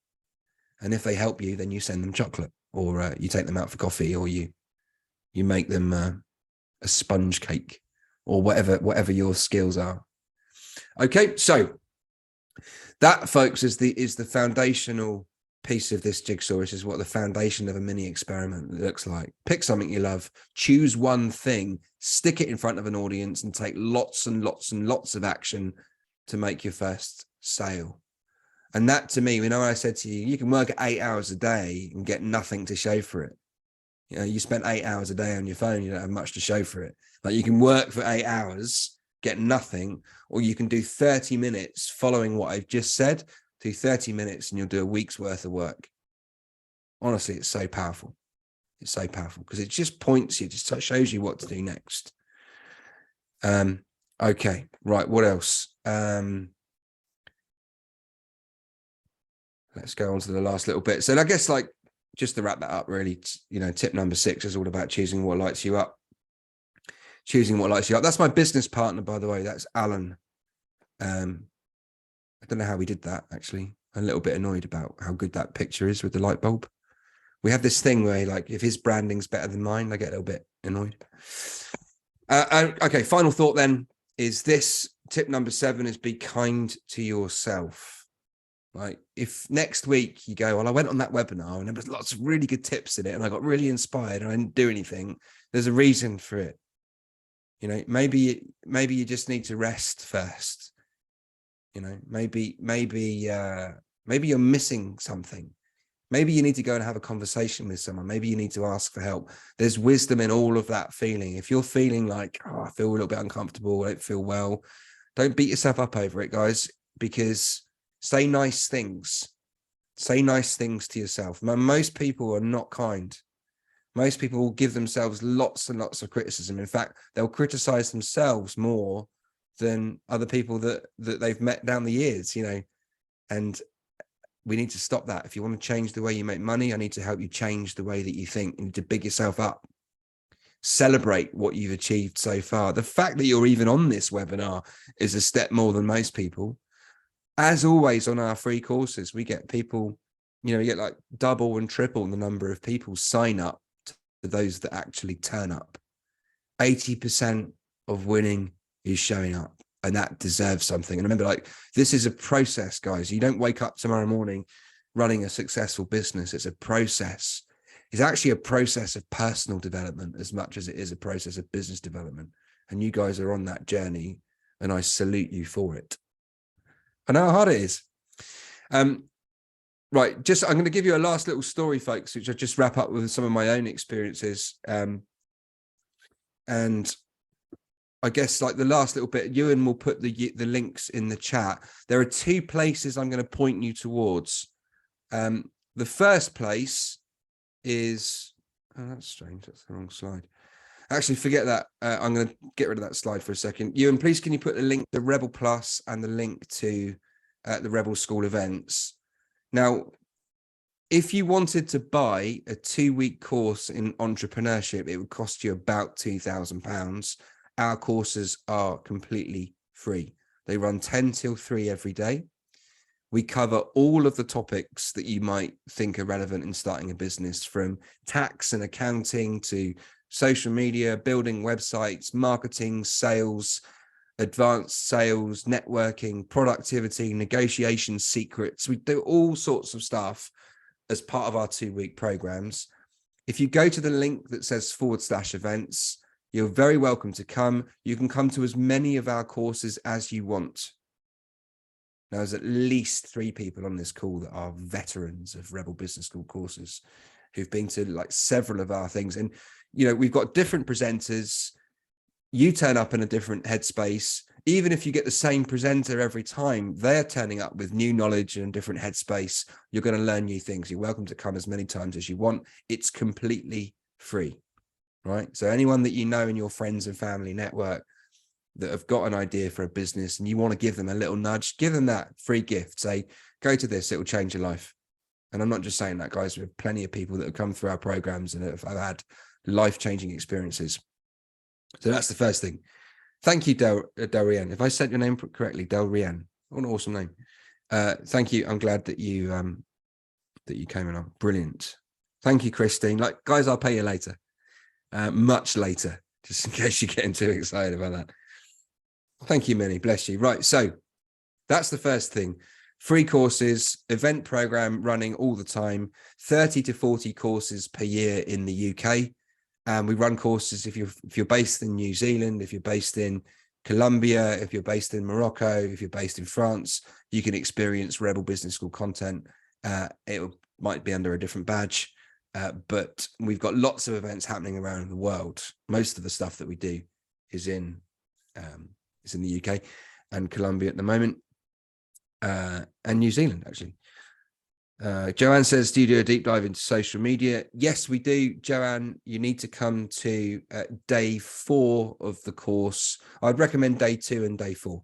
And if they help you, then you send them chocolate, or you take them out for coffee, or you make them a sponge cake, or whatever your skills are. Okay, so that, folks, is the foundational piece of this jigsaw. This is what the foundation of a mini experiment looks like. Pick something you love, choose one thing, stick it in front of an audience, and take lots and lots and lots of action to make your first sale. And that, to me, I said to you, you can work 8 hours a day and get nothing to show for it. You know, you spent 8 hours a day on your phone, you don't have much to show for it. Like, you can work for 8 hours, get nothing, or you can do 30 minutes following what I've just said. Do 30 minutes and you'll do a week's worth of work. Honestly, it's so powerful. It's so powerful because it just points you, just shows you what to do next. Okay, right. What else? Let's go on to the last little bit. So I guess, like, just to wrap that up, really, tip number 6 is all about choosing what lights you up. Choosing what lights you up. That's my business partner, by the way. That's Alan. I don't know how we did that, actually. I'm a little bit annoyed about how good that picture is with the light bulb. We have this thing where, like, if his branding's better than mine, I get a little bit annoyed. Okay, final thought then is this. Tip number 7 is be kind to yourself. Like, if next week you go, well, I went on that webinar and there was lots of really good tips in it and I got really inspired and I didn't do anything, there's a reason for it. Maybe you just need to rest first. Maybe you're missing something. Maybe you need to go and have a conversation with someone. Maybe you need to ask for help. There's wisdom in all of that feeling. If you're feeling like, I feel a little bit uncomfortable, I don't feel well, don't beat yourself up over it, guys, because say nice things. Say nice things to yourself. Most people are not kind. Most people will give themselves lots and lots of criticism. In fact, they'll criticize themselves more than other people that they've met down the years, and we need to stop that. If you want to change the way you make money, I need to help you change the way that you think. You need to big yourself up. celebrate what you've achieved so far. The fact that you're even on this webinar is a step more than most people. As always, on our free courses, we get people, we get like double and triple the number of people sign up to those that actually turn up. 80% of winning is showing up, and that deserves something. And remember, like, this is a process, guys. You don't wake up tomorrow morning running a successful business. It's a process. It's actually a process of personal development as much as it is a process of business development. And you guys are on that journey, and I salute you for it. I know how hard it is. Right, I'm going to give you a last little story, folks, which I just wrap up with some of my own experiences. And I guess, like, the last little bit, Ewan will put the links in the chat. There are 2 places I'm going to point you towards. The first place is, oh, that's strange. That's the wrong slide. Actually, forget that. I'm going to get rid of that slide for a second. Ewan, please, can you put the link to Rebel Plus and the link to the Rebel School events? Now, if you wanted to buy a 2-week course in entrepreneurship, it would cost you about £2,000. Our courses are completely free. They run 10 till 3 every day. We cover all of the topics that you might think are relevant in starting a business, from tax and accounting to social media, building websites, marketing, sales, advanced sales, networking, productivity, negotiation secrets. We do all sorts of stuff as part of our 2-week programs. If you go to the link that says /events, you're very welcome to come. You can come to as many of our courses as you want. Now, there's at least 3 people on this call that are veterans of Rebel Business School courses who've been to, like, several of our things. And, we've got different presenters. You turn up in a different headspace. Even if you get the same presenter every time, they're turning up with new knowledge and different headspace. You're going to learn new things. You're welcome to come as many times as you want. It's completely free, right? So anyone that you know in your friends and family network that have got an idea for a business and you want to give them a little nudge, give them that free gift. Say, go to this, it will change your life. And I'm not just saying that, guys. We have plenty of people that have come through our programs and have had life-changing experiences. So that's the first thing. Thank you, Delrianne. If I said your name correctly, Delrianne. What an awesome name. Thank you. I'm glad that you came along. Brilliant. Thank you, Christine. Like, guys, I'll pay you later. Much later, just in case you're getting too excited about that. Thank you, Minnie. Bless you. Right. So that's the first thing. Free courses, event program running all the time, 30 to 40 courses per year in the UK. And we run courses if you're based in New Zealand, if you're based in Colombia, if you're based in Morocco, if you're based in France, you can experience Rebel Business School content. It might be under a different badge, but we've got lots of events happening around the world. Most of the stuff that we do is in the UK and Colombia at the moment, and New Zealand, actually. Joanne says, do you do a deep dive into social media? Yes, we do. Joanne, you need to come to day 4 of the course. I'd recommend day 2 and day 4,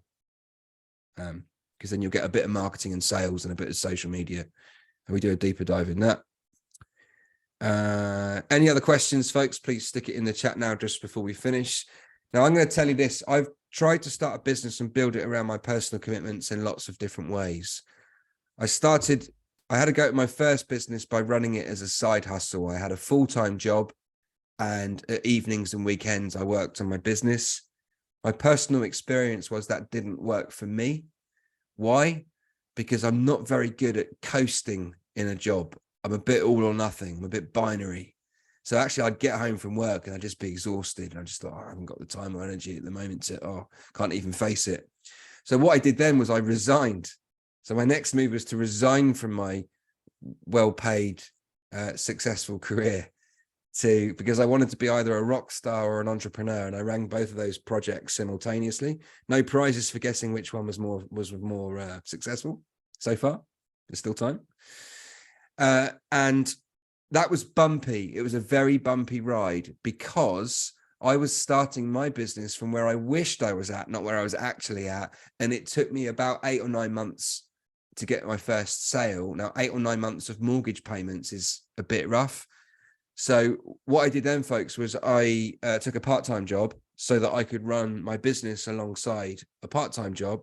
because then you'll get a bit of marketing and sales and a bit of social media, and we do a deeper dive in that. Any other questions, folks? Please stick it in the chat now just before we finish. Now, I'm going to tell you this. I've tried to start a business and build it around my personal commitments in lots of different ways. I had to go at my first business by running it as a side hustle. I had a full-time job, and at evenings and weekends, I worked on my business. My personal experience was that didn't work for me. Why? Because I'm not very good at coasting in a job. I'm a bit all or nothing. I'm a bit binary. So actually, I'd get home from work and I'd just be exhausted. And I just thought, I haven't got the time or energy at the moment to, can't even face it. So what I did then was I resigned. So my next move was to resign from my well-paid, successful career because I wanted to be either a rock star or an entrepreneur. And I ran both of those projects simultaneously. No prizes for guessing which one was more successful so far. There's still time. And that was bumpy. It was a very bumpy ride because I was starting my business from where I wished I was at, not where I was actually at. And it took me about 8 or 9 months to get my first sale. Now, 8 or 9 months of mortgage payments is a bit rough. So what I did then, folks, was I took a part-time job so that I could run my business alongside a part-time job.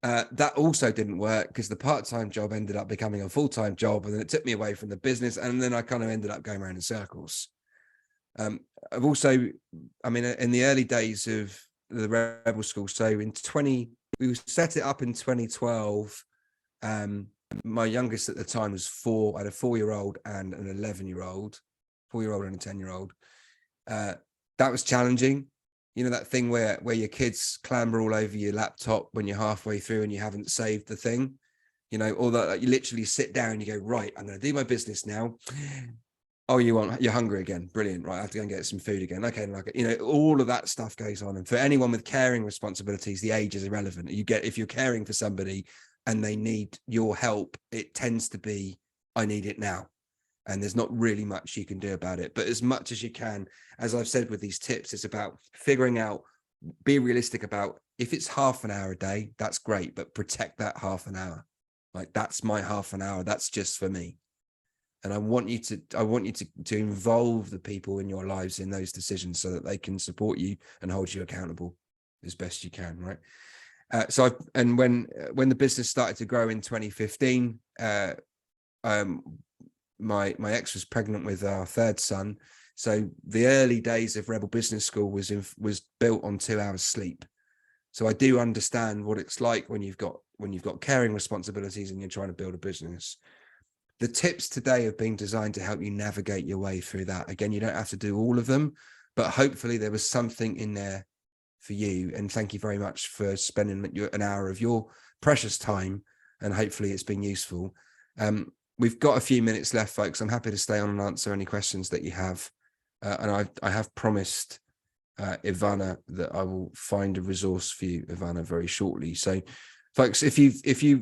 That also didn't work because the part-time job ended up becoming a full-time job, and then it took me away from the business, and then I kind of ended up going around in circles. I've also, I mean, in the early days of the Rebel School, so we set it up in 2012. My youngest at the time was 4. I had a 4-year-old and an 11-year-old, 4-year-old and a 10-year-old. That was challenging. You know, that thing where your kids clamber all over your laptop when you're halfway through and you haven't saved the thing, you know, or that you literally sit down and you go, right, I'm going to do my business now. Oh, you're hungry again. Brilliant. Right. I have to go and get some food again. Okay. Like, you know, all of that stuff goes on. And for anyone with caring responsibilities, the age is irrelevant. If you're caring for somebody and they need your help, it tends to be, I need it now. And there's not really much you can do about it. But as much as you can, as I've said with these tips, it's about figuring out, be realistic about, if it's half an hour a day, that's great, but protect that half an hour. Like, that's my half an hour. That's just for me. And I want you to involve the people in your lives in those decisions so that they can support you and hold you accountable as best you can, right? When the business started to grow in 2015, my ex was pregnant with our 3rd son. So the early days of Rebel Business School was built on 2 hours sleep. So I do understand what it's like when you've got caring responsibilities and you're trying to build a business. The tips today have been designed to help you navigate your way through that. Again, you don't have to do all of them, but hopefully there was something in there for you. And thank you very much for spending an hour of your precious time. And hopefully it's been useful. We've got a few minutes left, folks. I'm happy to stay on and answer any questions that you have. And I have promised Ivana that I will find a resource for you, Ivana, very shortly. So, folks, if you're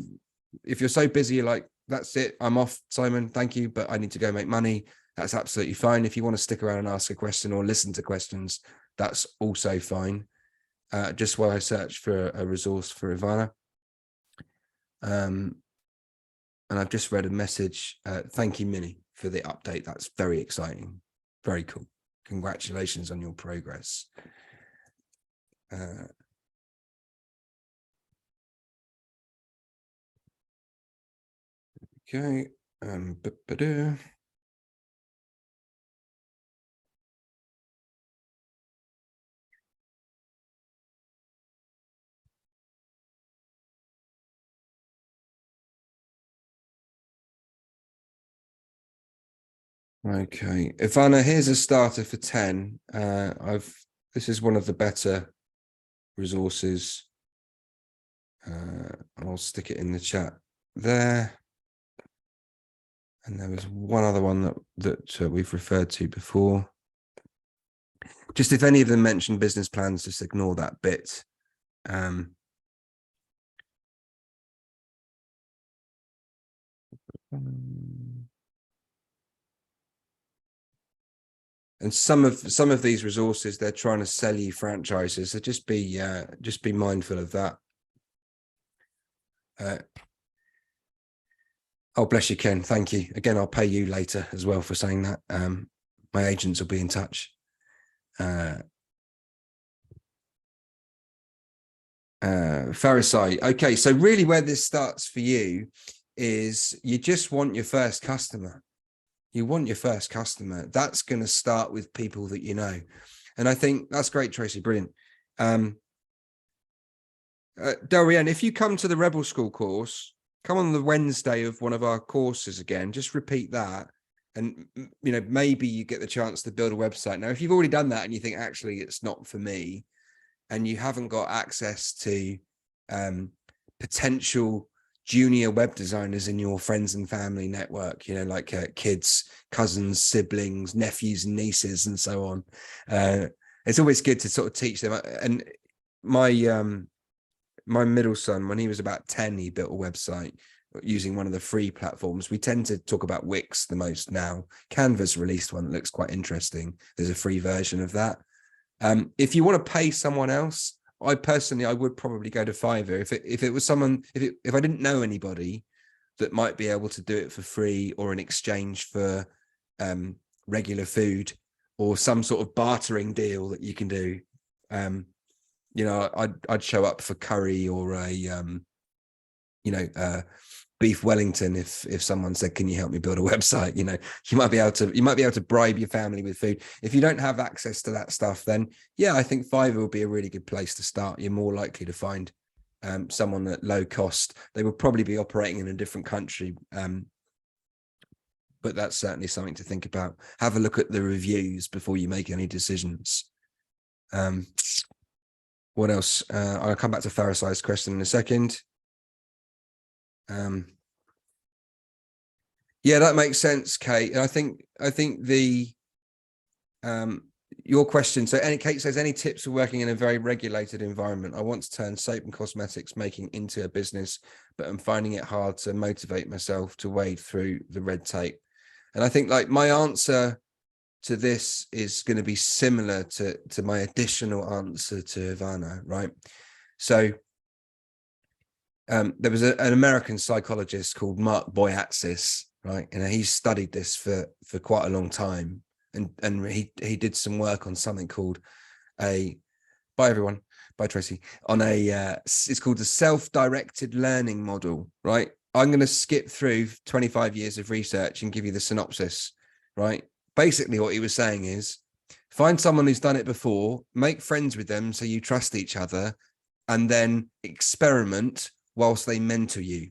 so busy, you're like, that's it, I'm off, Simon, thank you, but I need to go make money, that's absolutely fine. If you want to stick around and ask a question or listen to questions, that's also fine. Just while I search for a resource for Ivana. And I've just read a message. Thank you, Minnie, for the update. That's very exciting. Very cool. Congratulations on your progress. Okay. Okay, Ivana, here's a starter for 10. This is one of the better resources. I'll stick it in the chat there. And there was one other one that we've referred to before. Just if any of them mention business plans, just ignore that bit. And some of these resources, they're trying to sell you franchises, so just be mindful of that. Oh, bless you, Ken. Thank you. Again, I'll pay you later as well for saying that. My agents will be in touch. Farisai. Okay, so really where this starts for you is you just want your first customer. You want your first customer. That's going to start with people that you know. And I think that's great, Tracy. Brilliant. Dorian, if you come to the Rebel School course, come on the Wednesday of one of our courses again, just repeat that. And, you know, maybe you get the chance to build a website. Now, if you've already done that and you think, actually, it's not for me, and you haven't got access to potential junior web designers in your friends and family network, you know, like kids, cousins, siblings, nephews and nieces, and so on. It's always good to sort of teach them. And my middle son, when he was about 10, he built a website using one of the free platforms. We tend to talk about Wix the most now. Canva's released one that looks quite interesting. There's a free version of that. If you want to pay someone else, I would probably go to Fiverr. If it was someone, if I didn't know anybody that might be able to do it for free or in exchange for regular food, or some sort of bartering deal that you can do. You know, I'd show up for curry or beef Wellington if someone said, can you help me build a website? You know, you might be able to bribe your family with food. If you don't have access to that stuff, then yeah, I think Fiverr will be a really good place to start. You're more likely to find someone at low cost. They will probably be operating in a different country, but that's certainly something to think about. Have a look at the reviews before you make any decisions. What else? I'll come back to Farisai's question in a second. Yeah, that makes sense, Kate. And I think the your question. So, Kate says, any tips for working in a very regulated environment? I want to turn soap and cosmetics making into a business, but I'm finding it hard to motivate myself to wade through the red tape. And I think like my answer to this is going to be similar to my additional answer to Ivana, right? So there was an American psychologist called Mark Boyatzis, right? And he studied this for quite a long time. And he did some work on something called bye Tracy, on it's called the self-directed learning model, right? I'm going to skip through 25 years of research and give you the synopsis, right? Basically what he was saying is, find someone who's done it before, make friends with them so you trust each other, and then experiment whilst they mentor you,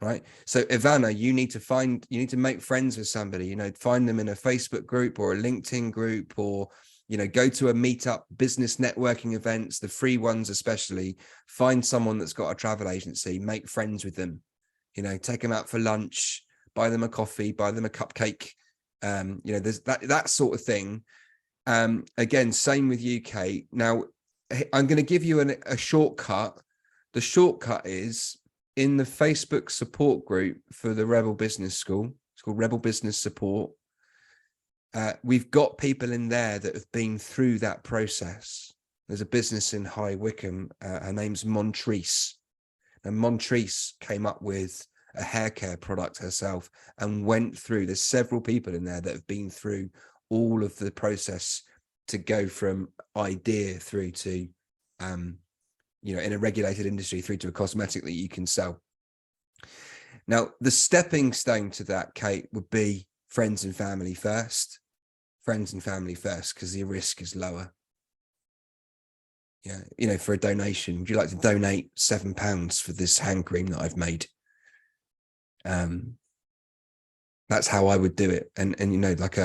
right? So Ivana, you need to make friends with somebody, you know, find them in a Facebook group or a LinkedIn group, or, you know, go to a meetup, business networking events, the free ones especially. Find someone that's got a travel agency, make friends with them, you know, take them out for lunch, buy them a coffee, buy them a cupcake. You know, there's that sort of thing. Again, same with you, Kate. Now, I'm going to give you a shortcut. The shortcut is in the Facebook support group for the Rebel Business School. It's called Rebel Business Support. We've got people in there that have been through that process. There's a business in High Wycombe. Her name's Montrese. And Montrese came up with a hair care product herself and went through, there's several people in there that have been through all of the process to go from idea through to, you know, in a regulated industry, through to a cosmetic that you can sell. Now, the stepping stone to that, Kate, would be friends and family first. Friends and family first, because the risk is lower. Yeah, you know, for a donation, would you like to donate £7 for this hand cream that I've made? That's how I would do it. And you know, like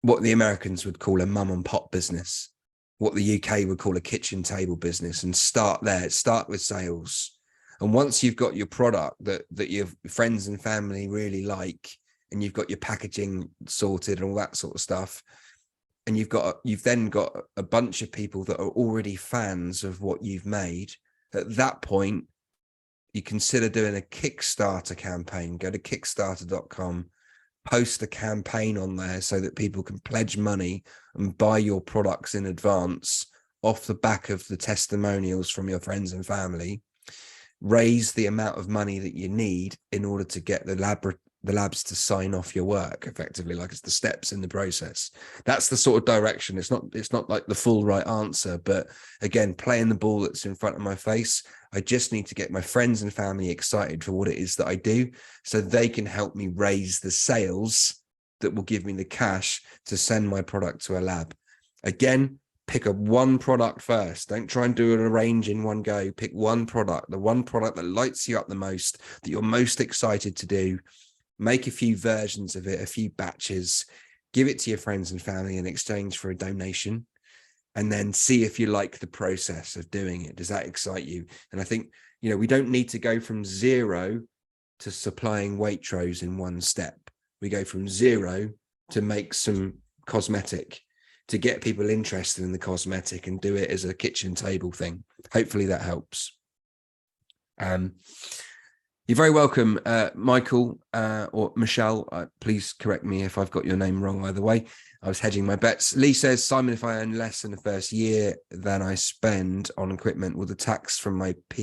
what the Americans would call a mum and pop business, what the UK would call a kitchen table business, and start there. Start with sales. And once you've got your product that your friends and family really like, and you've got your packaging sorted and all that sort of stuff, and you've then got a bunch of people that are already fans of what you've made, at that point, you consider doing a Kickstarter campaign. Go to kickstarter.com, post a campaign on there so that people can pledge money and buy your products in advance off the back of the testimonials from your friends and family. Raise the amount of money that you need in order to get the labs to sign off your work effectively. Like, it's the steps in the process. That's the sort of direction. It's not like the full right answer, but again, playing the ball that's in front of my face. I just need to get my friends and family excited for what it is that I do, so they can help me raise the sales that will give me the cash to send my product to a lab. Again, pick up one product first. Don't try and do a range in one go. Pick one product, the one product that lights you up the most, that you're most excited to do. Make a few versions of it, a few batches, give it to your friends and family in exchange for a donation, and then see if you like the process of doing it. Does that excite you? And I think, you know, we don't need to go from zero to supplying Waitrose in one step. We go from zero to make some cosmetic, to get people interested in the cosmetic and do it as a kitchen table thing. Hopefully that helps. You're very welcome, Michael or Michelle. Please correct me if I've got your name wrong either way. I was hedging my bets. Lee says, Simon, if I earn less in the first year than I spend on equipment, will the tax from my PA